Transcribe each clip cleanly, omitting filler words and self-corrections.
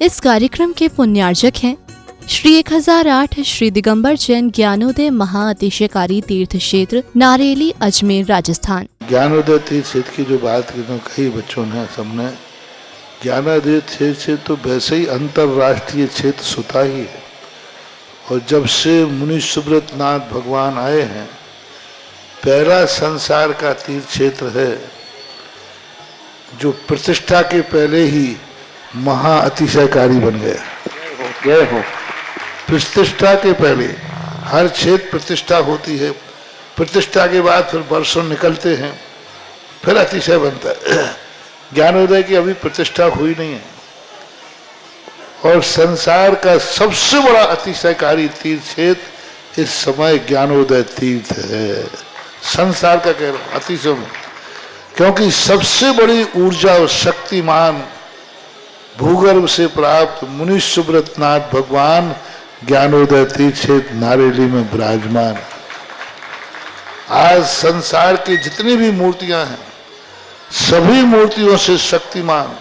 इस कार्यक्रम के पुण्यार्जक हैं श्री 1008 श्री दिगंबर जैन ज्ञानोदय महाअतिशयकारी तीर्थ क्षेत्र नारेली अजमेर राजस्थान। ज्ञानोदय तीर्थ क्षेत्र की जो बात कही बच्चों ने सबने, ज्ञानोदय क्षेत्र तो वैसे ही अंतर्राष्ट्रीय क्षेत्र सुता ही है। और जब से मुनि सुब्रत नाथ भगवान आए हैं, पहला संसार का तीर्थ क्षेत्र है जो प्रतिष्ठा के पहले ही महाअतिशयकारी बन गया। जय हो। प्रतिष्ठा के पहले हर क्षेत्र प्रतिष्ठा होती है, प्रतिष्ठा के बाद फिर वर्षों निकलते हैं, फिर अतिशय बनता है। ज्ञानोदय की अभी प्रतिष्ठा हुई नहीं है। और संसार का सबसे बड़ा अतिशयकारी तीर्थ क्षेत्र इस समय ज्ञानोदय तीर्थ है। संसार का कह रहा हूं अतिशय में, क्योंकि सबसे बड़ी ऊर्जा और शक्तिमान भूगर्भ से प्राप्त मुनि सुब्रत नाथ भगवान ज्ञानोदय तीर्थ क्षेत्र नारेली में विराजमान। आज संसार की जितनी भी मूर्तियां हैं, सभी मूर्तियों से शक्तिमान,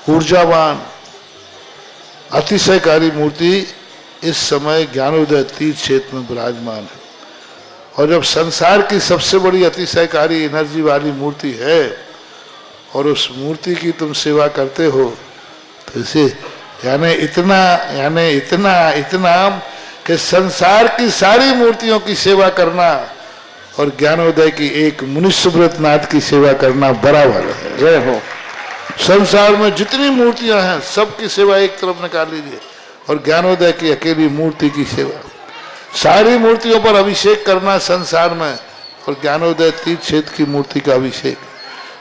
ऊर्जावान, अतिशयकारी मूर्ति इस समय ज्ञानोदय तीर्थ क्षेत्र में विराजमान है। और जब संसार की सबसे बड़ी अतिशयकारी एनर्जी वाली मूर्ति है और उस मूर्ति की तुम सेवा करते हो, तो इसे यानी इतना कि संसार की सारी मूर्तियों की सेवा करना और ज्ञानोदय की एक मुनि सुब्रत नाथ की सेवा करना बराबर है। जय हो। संसार में जितनी मूर्तियां हैं सबकी सेवा एक तरफ निकाल लीजिए और ज्ञानोदय की अकेली मूर्ति की सेवा। सारी मूर्तियों पर अभिषेक करना संसार में और ज्ञानोदय तीर्थ क्षेत्र की मूर्ति का अभिषेक,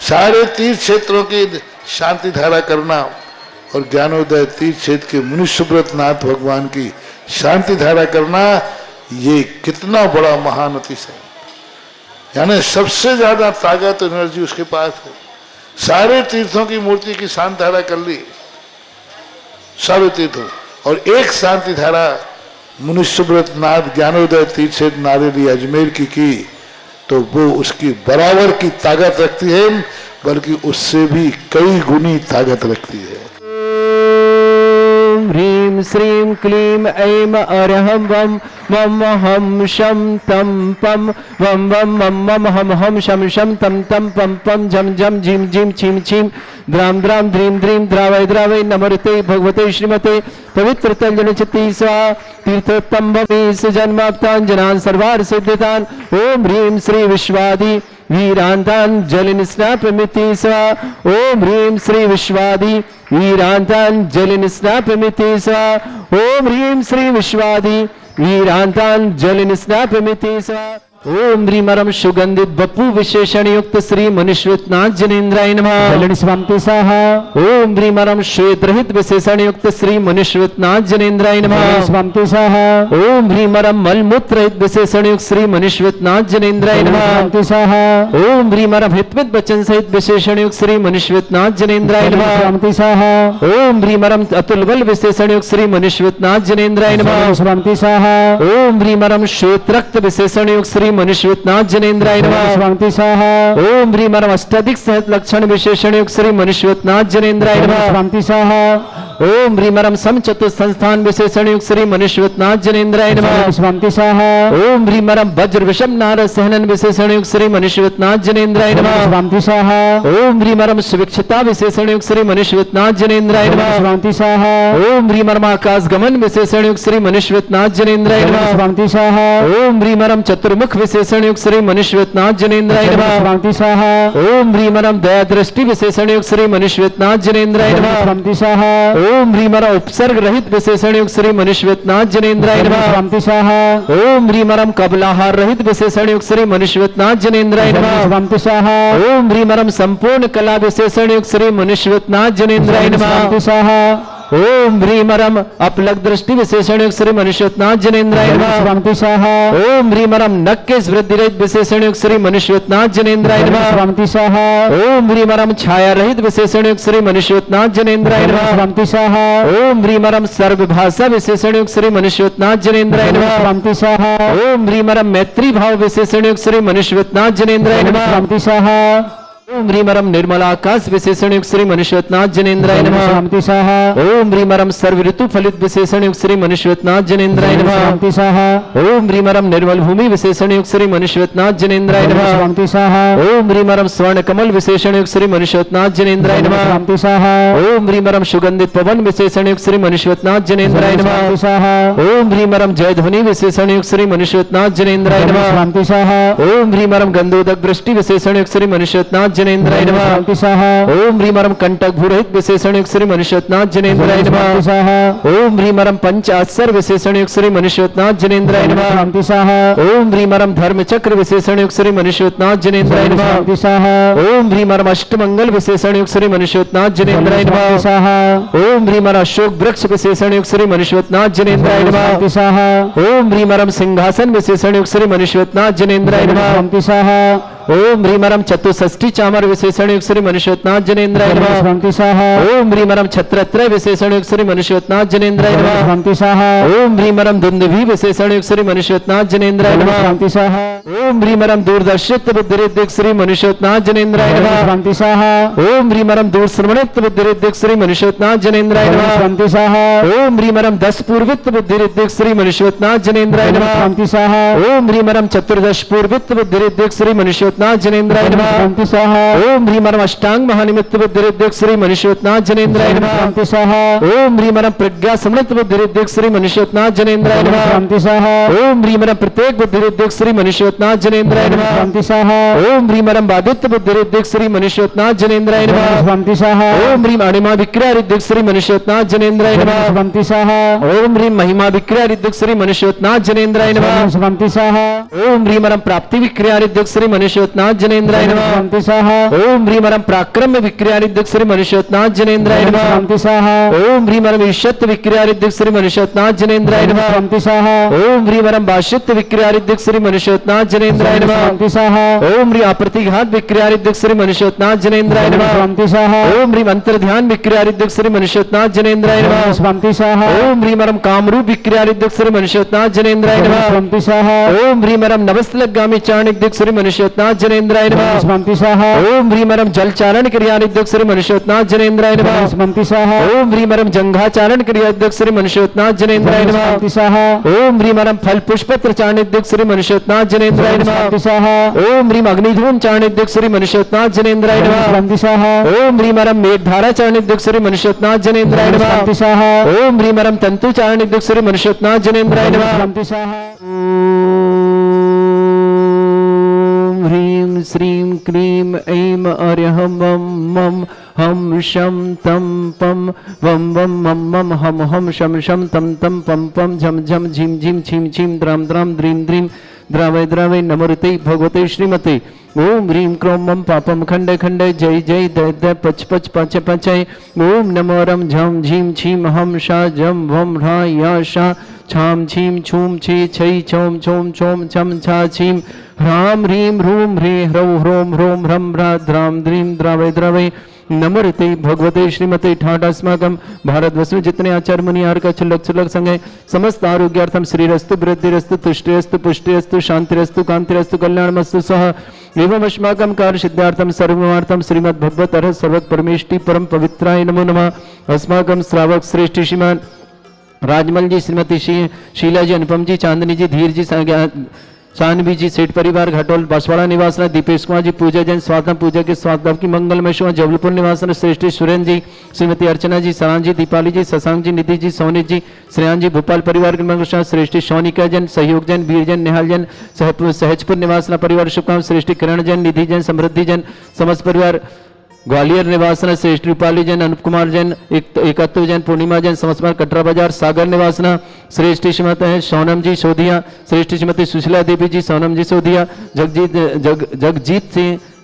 सारे तीर्थ क्षेत्रों की शांति धारा करना और ज्ञानोदय तीर्थ क्षेत्र के मुनि सुब्रत नाथ भगवान की शांति धारा करना, ये कितना बड़ा महान अतिशय। यानी सबसे ज्यादा ताकत एनर्जी उसके पास है। सारे तीर्थों की मूर्ति की शांति धारा कर ली, सारे तीर्थों, और एक शांति धारा मुनि सुब्रत नाथ ज्ञानोदय तीर्थ क्षेत्र नारेली अजमेर की तो वो उसकी बराबर की ताकत रखती है, बल्कि उससे भी कई गुनी ताकत रखती है। ह्रीं श्रीं क्लीं ऐं अरहं वं वं हम शं तं पं वं वं मं मं हम शं शं तं तं पं पं झं झं झीं झीं छीं छीं द्रां द्रां द्रीं द्रीं द्रावय द्रावय नमस्ते भगवते श्रीमते पवित्र तंजनचित्ती स्वाहा तीर्थोत्तम भवे सुजन्माप्तांजनान् सर्वार्थ सिद्धितान्। ओम ह्रीं श्री विश्वादि वीरांतान जलिन स्नापमिति स्वाहा। ओम ह्रीं श्री विश्वादि वीरांतान जलिन स्नापमिति स्वाहा। ओम ह्रीं श्री विश्वादि वीरांतान जलिन स्नापमिति स्वाहा। ओम ह्रीमरम सुगंधित बपू विशेषण युक्त श्री मनुष्यनाथ जनेन्द्राय नमः। जलिन स्वामी स्वाहा। ओम ह्रीमरम श्वेत रहित विशेषण युक्त श्री मनुष्यनाथ जनेन्द्राय नमः। स्वामी स्वाहा। ओम ह्रीमरम मलमूत्र रहित विशेषण युक्त श्री मनुष्यनाथ जनेन्द्राय नमः। स्वाहा। ओम ह्रीमरम हितवित वचन सहित विशेषण युक्त श्री मनुष्यनाथ जनेन्द्राय नमः। स्वाहा। ओम ह्रीमरम अतुल बल विशेषण युक्त श्री मनुष्यनाथ जनेन्द्राय नमः। स्वाहा। ओम ह्रीमरम श्वेत रक्त विशेषण युक्त श्री मनुष्यनाथ जनेन्द्राय नमः। स्वामी स्वाहा। ओम ह्रीमरम अष्टाधिक सहत लक्षण विशेषण युक्त श्री मनुष्यनाथ जनेन्द्राय नमः। स्वामी स्वाहा। ओम ह्रीमरम समचतुर्थ संस्थान विशेषण युक्त श्री मनुष्यनाथ जनेन्द्राय नमः। स्वामी स्वाहा। ओम ह्रीमरम वज्र विषम नारद सहनन विशेषण युक्त श्री मनुष्यनाथ जनेन्द्राय नमः। स्वामी स्वाहा। ओम ह्रीमरम सुविक्षता विशेषण युक्त श्री मनुष्यनाथ जनेन्द्राय नमः। स्वामी स्वाहा। ओम ह्रीमरम आकाश गमन विशेषण युक्त श्री मनुष्यनाथ जनेन्द्राय नमः। स्वामी स्वाहा। ओम ह्रीमरम चतुर्मुख विशेषण युक्त श्री मनुष्यनाथ जनेन्द्राय नमः। स्वामी स्वाहा। ओम ह्रीमरम दया दृष्टि विशेषण युक्त श्री मनुष्यनाथ जनेन्द्राय नमः। स्वामी स्वाहा। ओम ह्रीमरम उपसर्ग रहित विशेषण युक्त श्री मनुष्यनाथ जनेन्द्राय नमः। स्वामी स्वाहा। ओम ह्रीमरम कबलाहार रहित विशेषण युक्त श्री मनुष्यनाथ जनेन्द्राय नमः। स्वामी स्वाहा। ओम ह्रीमरम संपूर्ण कला विशेषण युक्त श्री मनुष्यनाथ जनेन्द्राय नमः। स्वामी स्वाहा। ओम ह्रीमरम अपलक दृष्टि विशेषण युक्त श्री मनुष्यनाथ जनेन्द्राय नमः। स्वामी स्वाहा। ओम ह्रीमरम नक्केश वृद्धि रहित विशेषण युक्त श्री मनुष्यनाथ जनेन्द्राय नमः। स्वामी स्वाहा। ओम ह्रीमरम छाया रहित विशेषण युक्त श्री मनुष्यनाथ जनेन्द्राय नमः। स्वामी स्वाहा। ओम ह्रीमरम सर्वभाषा विशेषण युक्त श्री मनुष्यनाथ जनेन्द्राय नमः। स्वामी स्वाहा। ओम ह्रीमरम मैत्री भाव विशेषण युक्त श्री मनुष्यनाथ जनेन्द्राय नमः। स्वामी स्वाहा। ओम ह्रीमरम निर्मलाकाश विशेषण युक्त श्री मनुष्यनाथ जनेन्द्राय नमः। शांति स्वाहा। ओम ह्रीमरम सर्व ऋतु फलित विशेषण युक्त श्री मनुष्यनाथ जनेन्द्राय नमः। शांति स्वाहा। ओम ह्रीमरम निर्मल भूमि विशेषण युक्त श्री मनुष्यनाथ जनेन्द्राय नमः। शांति स्वाहा। ओम ह्रीमरम स्वर्ण कमल विशेषण युक्त श्री मनुष्यनाथ जनेन्द्राय नमः। शांति स्वाहा। ओम ह्रीमरम सुगंधित पवन विशेषण युक्त श्री मनुष्यनाथ जनेन्द्राय नमः। शांति स्वाहा। ओम ह्रीमरम जय ध्वनि विशेषण युक्त श्री मनुष्यनाथ जनेन्द्राय नमः। शांति स्वाहा। ओम ह्रीमरम गंधोदक वृष्टि विशेषण युक्त श्री मनुष्यनाथ जनेन्द्राय नमः। शांति स्वाहा। ओम ह्रीमरम कंटक भूरहित विशेषण युक्त श्री मनुष्यनाथ जनेन्द्राय शांति नमः। स्वाहा। ओम ह्रीमरम पंच आश्चर्य विशेषण युक्त श्री मनुष्यनाथ जनेन्द्राय नमः। शांति स्वाहा। ओम ह्रीमरम धर्म चक्र विशेषण युक्त श्री मनुष्यनाथ जनेन्द्राय नमः। शांति स्वाहा। ओम ह्रीमरम अष्टमंगल विशेषण युक्त श्री मनुष्यनाथ जनेन्द्राय शांति नमः। स्वाहा। ओम ह्रीमरम अशोक वृक्ष विशेषण युक्त श्री मनुष्यनाथ जनेन्द्राय नमः। शांति स्वाहा। ओम ह्रीमरम सिंहासन विशेषण युक्त श्री मनुष्यनाथ जनेन्द्राय नमः। शांति स्वाहा। ओम ह्रीमरम चतुष्षष्ठी चामर विशेषण युक्त श्री मनुष्यनाथ जनेन्द्राय नमः। शांति स्वाहा। ओम ह्रीमरम छत्रत्रय विशेषण युक्त श्री मनुष्यनाथ जनेन्द्राय नमः। शांति स्वाहा। ओम ह्रीमरम दुंदुभि विशेषण युक्त श्री मनुष्यनाथ जनेन्द्राय नमः। शांति स्वाहा। ओम ह्रीमरम दूरदर्शित बुद्धिरिद्धिक श्री मनुष्यनाथ जनेन्द्राय नमः। शांति स्वाहा। ओम ह्रीमरम दूरश्रवणित बुद्धिरिद्धिक श्री मनुष्यनाथ जनेन्द्राय नमः। शांति स्वाहा। ओम ह्रीमरम 10 पूर्वित बुद्धिरिद्धिक श्री मनुष्यनाथ जनेन्द्राय नमः। शांति स्वाहा। ओम ह्रीमरम चतुर्दश पूर्वित बुद्धिरिद्धिक श्री मनुष्यनाथ जनेन्द्राय नमः। शांति स्वाहा। ओम ह्रीमरम अष्टांग महानिमित्त बुद्धिरिद्धिक श्री मनुष्यनाथ जनेन्द्राय नमः। शांति स्वाहा। ओम ह्रीमरम प्रज्ञा समृत बुद्धिरिद्धिक श्री मनुष्यनाथ जनेन्द्राय नमः। शांति स्वाहा। ओम ह्रीमरम प्रत्येक बुद्धिरिद्धिक श्री मनुष्यनाथ जनेन्द्राय नमः। शांति स्वाहा। ओम ह्रीमरम बाधित्य बुद्धिरिद्धिक श्री मनुष्यनाथ जनेन्द्राय नमः। शांति स्वाहा। ओम ह्रीम अणिमा विक्रिया रिद्धिक श्री मनुष्यनाथ जनेन्द्राय नमः। शांति स्वाहा। ओम ह्रीम महिमा विक्रिया रिद्धिक श्री मनुष्यनाथ जनेन्द्राय नमः। शांति स्वाहा। ओम ह्रीमरम प्राप्ति विक्रिया रिद्धिक श्री मनुष्यनाथ जनेन्द्राय नमः। शांति स्वाहा। ओम ह्रीमरम पराक्रम विक्रिया रिद्धिक श्री मनुष्यनाथ जनेन्द्राय नमः। शांति स्वाहा। ओम ह्रीमरम ईशत्व विक्रिया रिद्धिक श्री मनुष्यनाथ जनेन्द्राय नमः। शांति स्वाहा। ओम ह्रीमरम भाष्यत्व विक्रिया रिद्धिक श्री मनुष्यनाथ जनेन्द्राय नमः। शांति स्वाहा। ओम ह्रीम अप्रतिघात विक्रिया रिद्धिक श्री मनुष्यनाथ जनेन्द्राय नमः। शांति स्वाहा। ओम ह्रीम अंतर्ध्यान विक्रिया रिद्धिक श्री मनुष्यनाथ जनेन्द्राय नमः। शांति स्वाहा। ओम ह्रीमरम कामरूप विक्रिया रिद्धिक श्री मनुष्यनाथ जनेन्द्राय नमः। शांति स्वाहा। ओम ह्रीमरम नवस्तलगामी चाणिक श्री मनुष्यनाथ जनेन्द्राय नमः। शांति स्वाहा। ओम ह्रीमरम जलचारण क्रियानिद्यक श्री मनुष्यनाथ जनेन्द्राय नमः। शांति स्वाहा। ओम ह्रीमरम जंघाचारण क्रियानिद्यक श्री मनुष्यनाथ जनेन्द्राय नमः। शांति स्वाहा। ओम ह्रीमरम फल पुष्पत्र चाणिद्यक श्री मनुष्यनाथ जनेन्द्राय नमः। शांति स्वाहा। ओम ह्रीम अग्निधूम चाणिद्यक श्री मनुष्यनाथ जनेन्द्राय नमः। शांति स्वाहा। ओम ह्रीमरम मेघधारा चाणिद्यक श्री मनुष्यनाथ जनेन्द्राय नमः। शांति स्वाहा। ओम ह्रीमरम तंतु चाणिद्यक श्री मनुष्यनाथ जनेन्द्राय नमः। शांति स्वाहा। ओम ह्रीं श्रीं क्लीं ऐं अर्यहं वं मं हम शम तम पम वम वम मम मम हम शम शम तम तम पम पम झम झम झिम झिम छिम छिम द्राम द्राम द्रीम द्रीम द्रावय द्रावय नमोते भगवते श्रीमते ओम ह्रीं क्रों मम पापम खंडे खंडे जय जय दय दय पच पच पच पचय ओम नमो रम झम झीम छीम हम शा जम वम ह्रा या शा छाम छीम छूम छे छै छौम छौम छौम छम छा छीम ह्राम ह्रीं ह्रूम ह्रे ह्रौ ह्रोम ह्रोम ह्रम ह्रा द्राम द्रीम द्रावय द्रावय नमोते भगवते श्रीमते ठाट अस्माकम भारतवर्ष में जितने आचार्य मुनि आर का चुल्लक चुल्लक संग है समस्त आरोग्यार्थम श्रीरस्तु वृद्धिरस्तु तुष्टिरस्तु पुष्टिरस्तु शांतिरस्तु कांतिरस्तु कल्याणमस्तु सह एवं अस्माकं कार्य सिद्धार्थम सर्वमार्थम श्रीमद् भगवत अर्ह सर्वक परमेष्टि परम पवित्राय नमो नमः। अस्माकं श्रावक श्रेष्ठ श्रीमान राजमल जी, श्रीमती शीला जी, अनुपम जी, चांदनी जी, धीर जी, चांदवी जी, सेठ परिवार घाटोल बांसवाड़ा निवासना, दीपेश कुमार जी, पूजा जैन स्वागतम पूजा के स्वागतम की मंगलमय शुभ जबलपुर निवासना, श्रेष्ठ सुरेंद्र जी, श्रीमती अर्चना जी, सरान जी, दीपाली जी, शशांक जी, निधि जी, सोनी जी, श्रेयान जी, भोपाल परिवार के मंगल श्रेष्ठ सोनिका जैन, सहयोग जैन, वीर जैन, निहाल जैन, सहजपुर निवासना परिवार शुभकाम, श्रेष्ठ किरण जैन, निधि जैन, समृद्धि जैन, समस्त परिवार ग्वालियर निवासना, श्रेष्ठ रूपाली जैन, अनुप कुमार जैन, एकत्व जैन, पूर्णिमा जैन, समस्त कटरा बाजार सागर निवासना, श्रेष्ठ श्रीमती है सोनम जी सोधिया, श्रेष्ठ श्रीमती सुशीला देवी जी, सोनम जी सोधिया,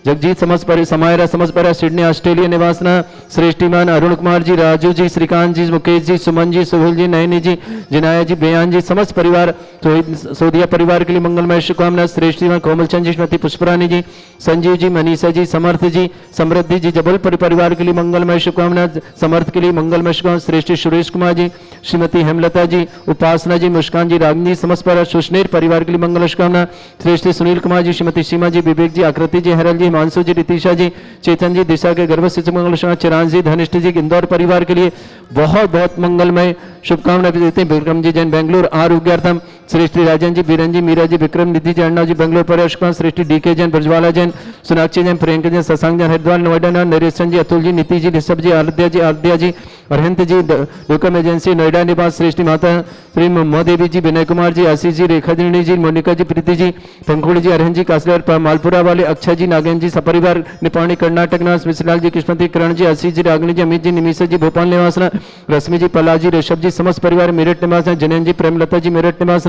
जगजीत समस्त समायरा समस्त पर सिडनी ऑस्ट्रेलिया निवासना, श्रेष्ठीमान अरुण कुमार जी, राजू जी, श्रीकांत जी, मुकेश जी, सुमन जी, सुहेल जी, नयनी जी, जिनाया जी, बेयान जी, समस्त परिवार सोधिया परिवार के लिए मंगलमय शुभकामना, श्रेष्ठीमान कोमलचंद जी, श्रीमती पुष्परानी जी, संजीव जी, मनीषा जी, समर्थ जी, समृद्धि जी, जबलपुर परिवार के लिए मंगलमय शुभकामना, समर्थ के लिए मंगलमय शुभकामना, श्रेष्ठ सुरेश कुमार जी, श्रीमती हेमलता जी, उपासना जी, मुस्कान जी, रागनी समस्त पर सुष्नेर परिवार के लिए मंगल शुभकामना, श्रेष्ठ सुनील कुमार जी, श्रीमती सीमा जी, विवेक जी, आकृति जी, हरल जी, मानसू जी, रितिशा जी, चेतन जी, दिशा के गर्भ से मंगल, चिरांश जी, धनिष्ठ जी, इंदौर परिवार के लिए बहुत बहुत मंगलमय शुभकामनाएं देते हैं। विक्रम जी जैन बेंगलुरु आरोग्यार्थम, श्रेष्ठी राजन जी, बीरन जी, मीरा जी, विक्रम निधि जी, अन्ना जी बेंगलुरु पर, श्रेष्ठी डीके जैन, ब्रजवाला जैन, सोनाक्षी जैन, प्रियंका जैन, शशांक जैन हरिद्वार नोएडा, नरेशन जी, अतुल जी, नीति जी, ऋषभ जी, आराध्या जी, अरहंत जी, लोकम एजेंसी नोएडा निवास, श्रेष्ठी माता श्री मोदेवी जी, विनय कुमार जी, आशीष जी, रेखा जी, मोनिका जी, प्रीति जी, पंखुड़ी जी, अरहन जी, कासलेर मालपुरा वाले, अक्षय जी, नागेंद्र जी, सपरिवार निपाणी कर्नाटक निवास, मिश्रलाल जी, कृष्णती, किरण जी, आशीष जी, रागनी जी, अमित जी, निमिषा जी, भोपाल निवास, रश्मि जी, पला जी, ऋषभ जी, समस्त परिवार मेरठ निवास, जैन जी, प्रेमलता जी, मेरठ निवास,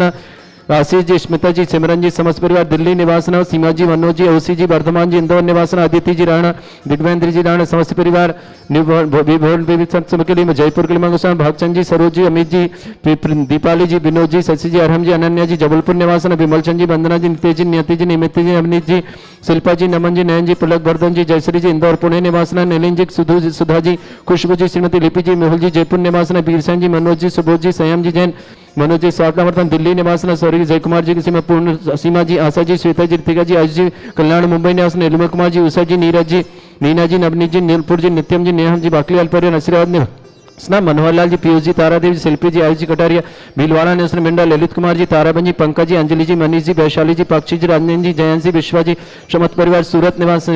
आशीष जी, स्मिता जी, सिमरन जी, समस्त परिवार दिल्ली निवासना, सीमा जी, मनोज जी, ओसी जी, वर्धमान जी, इंदौर निवासना, आदित्य जी राणा, दिग्वेंद्र जी राणा, समस्त परिवार के लिए जयपुर के लिए मंगोसान, भागचंद जी, सरोज जी, अमित जी, दीपाली जी, विनोद जी, शशि जी, अरहम जी, अनन्या जी, जबलपुर निवासना, विमल चंद जी, वंदना जी, नितेश जी, नियति जी, निमित जी, अवनीत जी, शिल्पा जी, नमन जी, नयन जी, पुलक वर्धन जी, जयश्री जी, इंदौर पुणे निवासना, नीलिन जी, सुधा जी, खुशबू जी, श्रीमती लिपि जी, मेहुल जी, जयपुर निवासना, बीरसेन जी, मनोज जी, सुबोध जी, संयम जी जैन, मनोज जी, स्वागतम दिल्ली निवासना, स्वर्गीय जय कुमार जी की सीमा, पूर्ण सीमा जी, आशा जी, श्वेता जी, ऋतिका जी, आयुष जी, कल्याण मुंबई निवास, नीलिमा कुमार जी, उषा जी, नीरज जी, नीना जी, नवनीत जी, नीलपुर जी, नित्यम जी, नेहम जी, बाकली अल्परिया, नसीराबाद निवास, मनोहर लाल जी, पीयूष जी, तारादेव जी, शिल्पी जी, आयुष जी, कटारिया, भीलवाड़ा नेशनल मिंडा, ललित कुमार जी, ताराबन जी, पंकज जी, अंजलि जी, मनीष जी, वैशाली जी, पाक्षी जी, राजनेन्द्र जी, जयंत जी, विश्वा जी, समत परिवार सूरत निवास,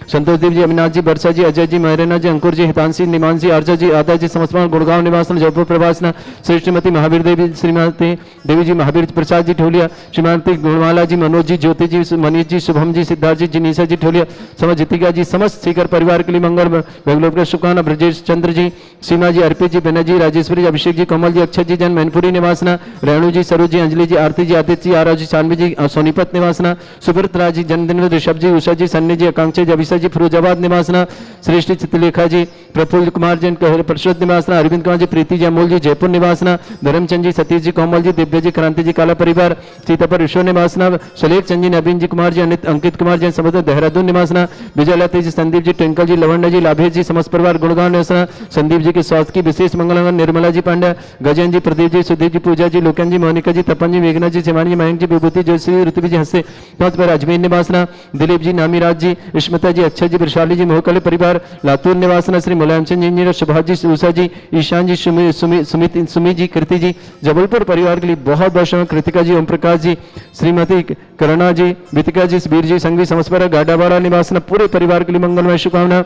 संतोष देव जी, अविनाश जी, वर्षा जी, अजय जी, महरेना जी, अंकुर जी, हितांशी, निमान जी, आर्जा जी, आदा जी, समस्मान, गुड़गांव निवासन, जयपुर प्रवासना, श्रीमती महावीर देवी, श्रीमती देवी जी, महावीर प्रसाद जी ठोलिया, श्रीमती गुणमाला जी, मनोज जी, ज्योति जी, मनीष जी, शुभम जी, सिद्धार्थ जी, जिनीसा जी ठोलिया, समझ जितिका जी, समस्त सीकर परिवार के लिए मंगल, बेंगलुरु के शुभकामना, ब्रजेश चंद्र जी, सीमा जी, अर्पित जी, बेना जी, राजेश्वरी जी, अभिषेक जी, कमल जी, अक्षय जी, जैन, मैनपुरी निवासना, रेणु जी, सरोज जी, अंजलि जी, आरती जी, आदित्य जी, आरा जी, शानवी जी, सोनीपत निवासना, सुब्रत राज जी, जन्मदिन ऋषभ जी, उषा जी, सन्नी जी, आकांक्षा जी, अभिषेक जी, फिरोजाबाद निवासना, श्रेष्ठी चित्रलेखा जी, प्रफुल्ल कुमार जैन, परिषद निवासना, अरविंद कुमार जी, प्रीति जी, अमोल जी, जयपुर निवासना, धर्मचंद जी, सतीश जी, कोमल जी, दिव्य जी, क्रांति जी, काला परिवार, सीतापुर विश्व निवासना, सुलेख चंद जी, नवीन जी, कुमार जी, अंकित कुमार जैन, समुद्र देहरादून निवासना, विजयलता जी, संदीप जी, ट्विंकल जी, लवंडा जी, लाभेश जी, समस्त परिवार गुड़गांव निवासना, संदीप जी के स्वास्थ्य की विशेष मंगल, निर्मला जी, पांड्या, गजेंद्र जी, प्रदीप जी, सुदीप जी, पूजा जी, लोकन जी, मोनिका जी, तपन जी, मेघना जी, शिवानी जी, मयंक जी, विभूति जोशी, ऋतु जी, हंसे अजमेर निवासना, दिलीप जी, नामीराज जी, स्मिता जी, अक्षय जी, वृषाली जी, मोहकल परिवार, लातूर निवासना, श्री मुलायम सिंह इंजीनियर, सुभाष जी, उषा जी, ईशान जी, सुमित जी, कृति जी, जबलपुर परिवार के लिए बहुत बहुत शुभ, कृतिका जी, ओम प्रकाश जी, श्रीमती करुणा जी, वितिका जी, वीर जी, संघवी समस्पर, गाडावाड़ा निवासना, पूरे परिवार के लिए मंगलमय शुभकामना।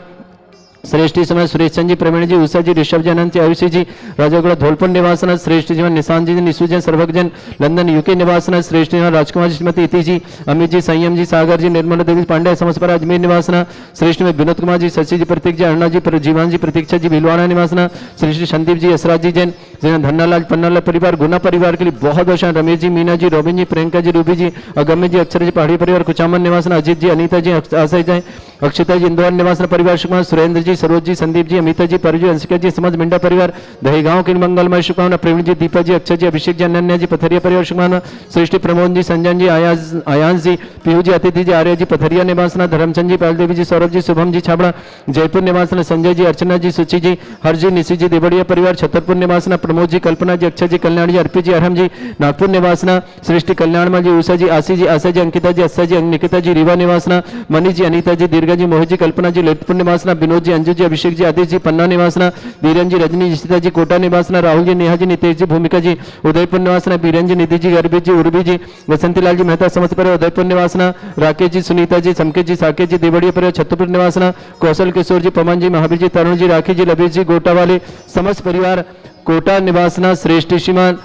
श्रेष्ठी समय सुरेश चंद जी, प्रवीण जी, उषा जी, ऋषभ जी, अनंत आयुषी जी, राजागुड़ा धौलपुर निवासना, श्रेष्ठ जीवन निशांत जी, निशु जैन, सर्वजन लंदन यूके निवासना, श्रेष्ठ राजकुमार जी, श्रीमती इति जी, अमित जी, संयम जी, सागर जी, निर्मला देवी पांड्या, समस्पर अजमेर निवासना, श्रेष्ठ में विनोद कुमार जी, शशि जी, प्रतीक जी, अरुणा जी, जीवन जी, प्रतीक्षा जी, भीलवाड़ा निवासना, श्रेष्ठ संदीप जी, यशराज जी जैन, धन्नालाल पन्नालाल परिवार, गुना परिवार के लिए बहुत बहुत रमेश जी, मीना जी, रोबिन जी, प्रियंका जी, रूबी जी, अगम्य जी, अक्षर जी, पहाड़ी परिवार, कुचामन निवासना, अजीत जी, अनीता जी, आशय जैन, अक्षिता जी, इंदौर निवासना परिवार शुभकामना, सुरेंद्र जी, सरोज जी, संदीप जी, अमिता जी, परजू, अंशिका जी, समझ मिंडा परिवार, दहीगांव के मंगलमय शुभकामना, प्रवीण जी, दीपा जी, अक्षय जी, अभिषेक जी, अनन्या जी, पथरिया परिवार शुभकामना, श्रेष्ठी प्रमोद जी, संजन जी, आयांश जी, पीहू जी, अतिथि जी, आर्य जी, पथरिया निवासना, धर्मचंद जी, पालदेवी जी, सौरभ जी, शुभम जी, छाबड़ा, जयपुर निवासना, संजय जी, अर्चना जी, सुचि जी, हर्ष जी, निशि जी, देवड़िया परिवार, छतरपुर निवासना, प्रमोद जी, कल्पना जी, अक्षय जी, कल्याण जी, अर्पित जी, अरहम जी, नागपुर निवासना, श्रेष्ठी कल्याण जी, उषा जी, आशी जी, आशा जी, अंकिता जी, अस्सा जी, निकिता जी, रीवा निवासना, मनीष जी, अनीता जी, दीर्घा जी, मोहित जी, कल्पना जी, ललितपुर निवासना, विनोद जी, अंजू जी, अभिषेक जी, आदित्य जी, पन्ना निवासना, बीरन जी, रजनी जी, सीता जी, कोटा निवासना, राहुल जी, नेहा जी, नितेश जी, भूमिका जी, उदयपुर निवासना, बीरन जी, निधि जी, गर्भित जी, उर्वी जी, वसंती लाल जी, मेहता समस्त पर उदयपुर निवासना, राकेश जी, सुनीता जी, समकेश जी, साकेश जी, देवड़िया पर छतरपुर निवासना, कौशल किशोर जी, पवन जी, महावीर जी, तरुण जी, राखी जी, लबेश जी, गोटा वाले समस्त परिवार कोटा निवासना, श्रेष्ठ श्रीमान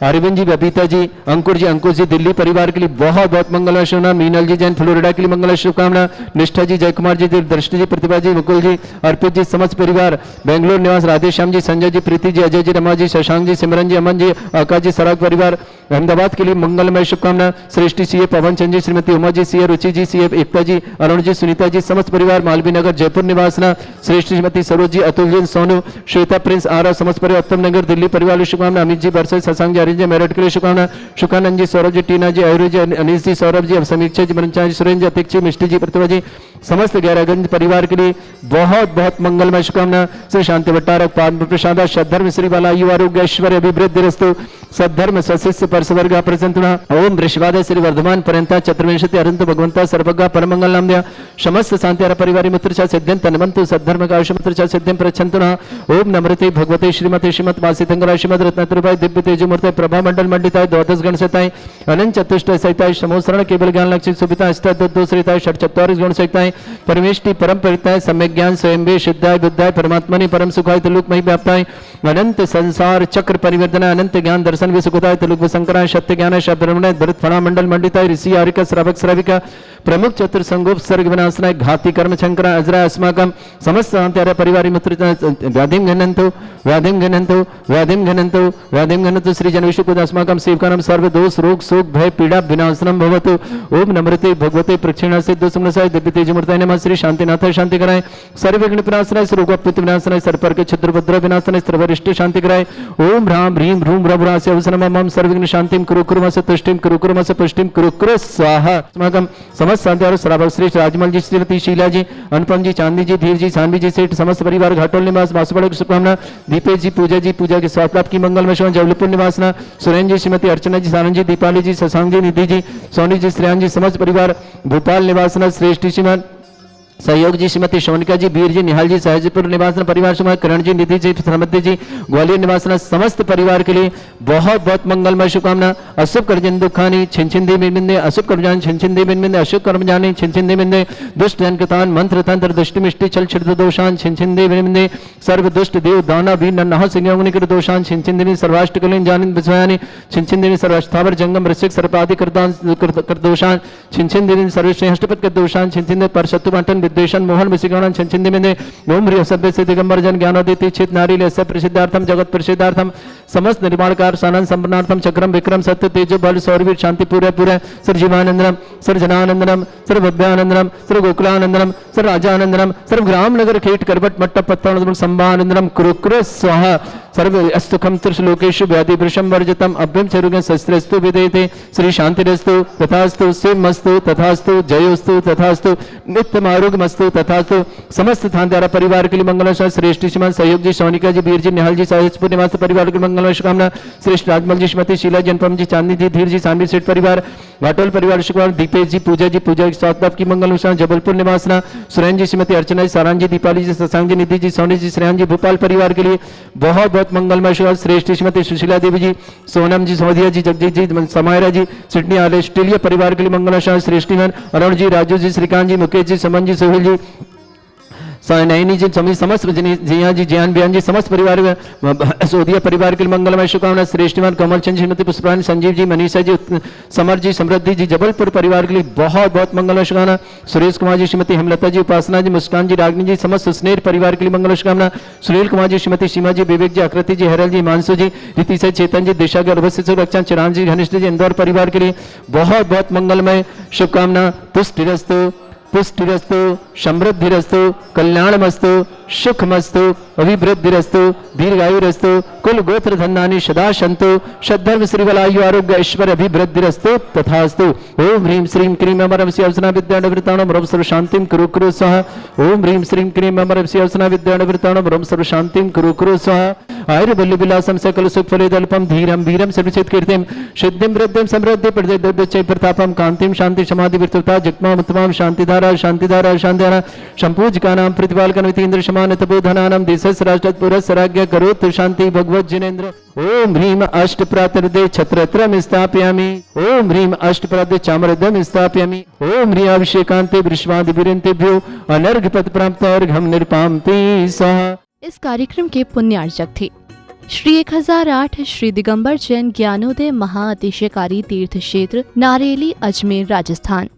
अरविंद जी, बबीता जी, अंकुर जी, दिल्ली परिवार के लिए बहुत बहुत मंगलमय शुभकामना, मीनल जी जैन, फ्लोरिडा के लिए मंगलमय शुभकामना, निष्ठा जी, जय कुमार जी, दृष्टि जी, प्रतिभा जी, मुकुल जी, अर्पित जी, समस्त परिवार, बेंगलोर निवास, राधेश्याम जी, संजय जी, प्रीति जी, अजय जी, रमा जी, शशांक जी, सिमरन जी, अमन जी, आकाश जी, सराग परिवार, अहमदाबाद के लिए मंगलमय शुभकामना, श्रेष्ठी सीए पवन चंद जी, श्रीमती उमा जी, सीए रुचि जी, सीए एकता जी, अरुण जी, सुनीता जी, समस्त परिवार, मालवीय नगर, जयपुर निवासना, श्रेष्ठ श्रीमती सरोज जी, अतुल जी, सोनू, श्वेता प्रिंस आरा, समस्त परिवार, उत्तम नगर, दिल्ली परिवार शुभकामना, अमित जी, बरसे, शशांक जी, जी, मेरठ के लिए शुभकामना, शुकानंद जी, सौरभ जी, टीना जी, आयुर जी, अनीस जी, सौरभ जी, समीक्षा जी, ब्रह्मचारी जी, सुरेंद्र जी, अतिक जी, मिष्टी जी, प्रतिभा जी, समस्त गैरागंज परिवार के लिए बहुत बहुत मंगलमय शुभकामना। श्री शांति भट्टारक पाद प्रसाद सद्धर्म श्री वाला आयु आरोग्य ऐश्वर्य अभिवृद्धि रस्तु सद्धर्म स्वशिष्य परसवर्ग प्रसंतुना ओम वृषवाद श्री वर्धमान पर्यंता चतुर्विंशति अरंत भगवंता सर्वज्ञ परमंगल नाम दिया समस्त शांति परिवार मित्र चा सिद्धिं तन्वंतु सद्धर्म का मित्र चा सिद्धिं प्रच्छन्तुना ओम नमृते भगवते श्रीमते श्रीमत मासी तंगरा श्रीमद रत्नत्रभाई दिव्य तेजमूर्ते प्रभा मंडल मंडिताय द्वादश गण सहिताय अनंत चतुष्ट सहिताय समोसरण केवल ज्ञान लक्षित सुविता अष्टादशरिताय षट चत्वारिश गुण सहिताय परमेष्टि परम परिताय सम्यक ज्ञान स्वयं सिद्धाय बुद्धाय परमात्मनि परम सुखाय तलुकमय व्याप्ताय अनंत संसार चक्र परिवर्तन अनंत ज्ञान दर्शन विसुखताय तलुक शंकराय सत्य ज्ञान शब्द भरत फणा मंडल मंडिताय ऋषि आरिक श्रावक श्राविका प्रमुख चतुर संगोप सर्ग विनाशनाय घाती कर्म शंकर अजरा अस्माकम समस्त शांति परिवार मित्र व्याधिं घनन्तु व्याधिं घनन्तु व्याधिं घनन्तु व्याधिं घनन्तु श्री जन विष्णु अस्माकं सेवकानां सर्व दोष रोग शोक भय पीड़ा विनाशनम भवतु ओम नमृते भगवते प्रक्षिणा सिद्ध सुमनसाय दिव्य तेजमूर्ताय नमः श्री शांतिनाथाय शांति कराय सर्व विघ्न विनाशनाय सर्वोपत्ति विनाशनाय सर्पर के क्षत्रभद्र विनाशनाय सर्वरिष्ट शांति कराय ओम ह्राम ह्रीं ह्रूम रभुरास्य अवसनम मम सर्वविघ्न शांतिं कुरु कुरुमस तुष्टिं कुरु कुरुमस पुष्टिं कुरु कुरु स्वाहा अस्माकं समस्त शांति और श्रावक श्री राजमल जी श्रीमती शीला जी अनुपम जी चांदी जी धीर जी सानवी जी सेठ समस्त परिवार घाटोल निवास बासुबड़ की शुभकामना दीपेश जी पूजा के स्वास्थ्य लाभ की मंगल में जबलपुर निवासना सुरेंद्र जी श्रीमती अर्चना जी सानंद जी दीपाली जी शशांक जी निधि जी सोनी जी श्रेयान जी समस्त परिवार भोपाल निवासना श्रेष्ठ श्रीमान सहयोग जी श्रीमती शोनिका जी वीर जी निहाल जी सहजपुर निवासन परिवार श्रीमती करण जी निधि जी श्रीमती जी ग्वालियर निवासन समस्त परिवार के लिए बहुत बहुत मंगलमय शुभकामना। अशुभ कर्जन दुखानी छिंछिंदी बिंदे अशुभ कर्मजान छिंछिंदी बिंदे अशुभ कर्मजानी छिंछिंदी बिंदे दुष्ट जन कृतान मंत्र तंत्र दुष्ट मिष्टि चल छिद दोषान छिंछिंदी बिंदे सर्व दुष्ट देव दाना भी नन्हा संयोगनि कर दोषान छिंछिंदी सर्वाष्टकलिन जानिन विस्मयानि छिंछिंदी सर्वस्थावर जंगम ऋषिक सर्पादि कर दोषान छिंछिंदी सर्वश्रेष्ठपद कर दोषान छिंछिंदी पर शत्रुमंटन विद्वेषण मोहन विषिकान छिंछिंदी बिंदे ओम ह्रीं सभ्य से दिगंबर जन ज्ञानोदिति चित नारी लेस्य प्रसिद्धार्थम जगत प्रसिद्धार्थम समस्त निर्माणकार सानंद संपन्नार्थम चक्रम विक्रम सत्य तेजो बल सौरवीर शांति पूरे पूरे सर जीवानंदनम सर जनानंदनम सर भव्यानंदनम सर गोकुलानंदनम सर राजानंदनम सर ग्राम नगर खेट करवट मट्टप पत्तानंदनम संभानंदनम कुरु कुरु स्वाहा सर्व अस्तुखम त्रिशलोकेषु व्याधि वृषम वर्जितम अभ्यम चरुगं शस्त्रस्तु विदेते श्री शांतिरस्तु तथास्तु शिवमस्तु तथास्तु जयोस्तु तथास्तु नित्यम आरोग्यमस्तु तथास्तु समस्त थानदारा परिवार के लिए मंगल श्रेष्ठ श्रीमान सहयोग जी सोनिका जी वीर जी निहाल जी सहजपुर निवास परिवार के मंगल शुभकामना। श्रेष्ठ राजमल जी श्रीमती शीला जी अनुपम जी चांदी जी धीर जी सानवी सेठ परिवार घाटोल परिवार शुभकामना। दीपेश जी पूजा की स्वास्थ्य की मंगल जबलपुर निवासना सुरेंद्र जी श्रीमती अर्चना जी सारान जी दीपाली जी शशांक जी निधि जी सोनी जी श्रेयान जी भोपाल परिवार के लिए बहुत बहुत मंगलमय शुभ। श्रेष्ठ श्रीमती सुशीला देवी जी सोनम जी सोधिया जी जगदीश जी समायरा जी सिडनी ऑस्ट्रेलिया परिवार के लिए मंगल श्रेष्ठ अरुण जी राजू जी श्रीकांत जी मुकेश जी समन जी सोहेल जी नयनी जी समस्त जिया जी जयान बयान जी समस्त परिवार सोधिया परिवार के लिए मंगलमय शुभकामना। श्रेष्ठवान कमल चंद श्रीमती पुष्पारानी संजीव जी मनीषा जी समर जी समृद्धि जी जबलपुर परिवार के लिए बहुत बहुत मंगलमय शुभकामना। सुरेश कुमार जी श्रीमती हेमलता जी उपासना जी मुस्कान जी रागनी जी समस्त स्नेह परिवार के लिए मंगल शुभकामना। सुनील कुमार जी श्रीमती सीमा जी विवेक जी आकृति जी हरल जी मानसू जी रीतिशा चेतन जी दिशा के अवश्य सुरक्षा चिराग जी घनिष्ठ जी इंदौर परिवार के लिए बहुत बहुत मंगलमय शुभकामना। पुष्टिरस्तु पुष्टिरस्तु समृद्धिरस्तु कल्याणमस्तु सुखमस्तु अभिवृद्धिरस्तु दीर्घायुरस्तु कुल गोत्र धन्यानि सदा सन्तु सद्धर्म श्रीवलायु आरोग्य ऐश्वर्य अभिवृद्धिरस्तु तथास्तु। ओम ह्रीं श्रीं क्रीं अमरवसी अवसना विद्यानवृताणं रव सर्व शांतिं कुरु कुरु स्वाहा। ओम ह्रीं श्रीं क्रीं अमरवसी अवसना विद्यानवृताणं रव सर्व शांतिं कुरु कुरु स्वाहा। आयुर्बल्य विलासं सकल सुख फलेदल्पं धीरं वीरं सर्वचित कीर्तिं सिद्धिं वृद्धिं समृद्धि प्रजय प्रतापं कांतिं शांति समाधि विरतता जगमां उत्तमां शांतिधारा शांतिधारा शांतिधारा संपूजकानां प्रतिपालकनविति इंद्र समान तपोधनानां देशस्य राष्ट्रपुरस्य राज्ञ करोतु शांति भगवत जिनेन्द्र। ओम ह्रीं अष्टप्रातर्दे छत्रत्रम स्थापयामि। ओम ह्रीं अष्टप्रातर्दे चामरदम स्थापयामि। ओम ह्रीं अभिषेकान्ते वृषभादिभिरेभ्यो अनर्घ्यपद प्राप्त अर्घ्यं निर्पाम्ति स्वाहा। इस कार्यक्रम के पुण्यार्चक थे श्री 1008 श्री दिगंबर जैन ज्ञानोदय महाअतिशयकारी तीर्थ क्षेत्र नारेली अजमेर राजस्थान।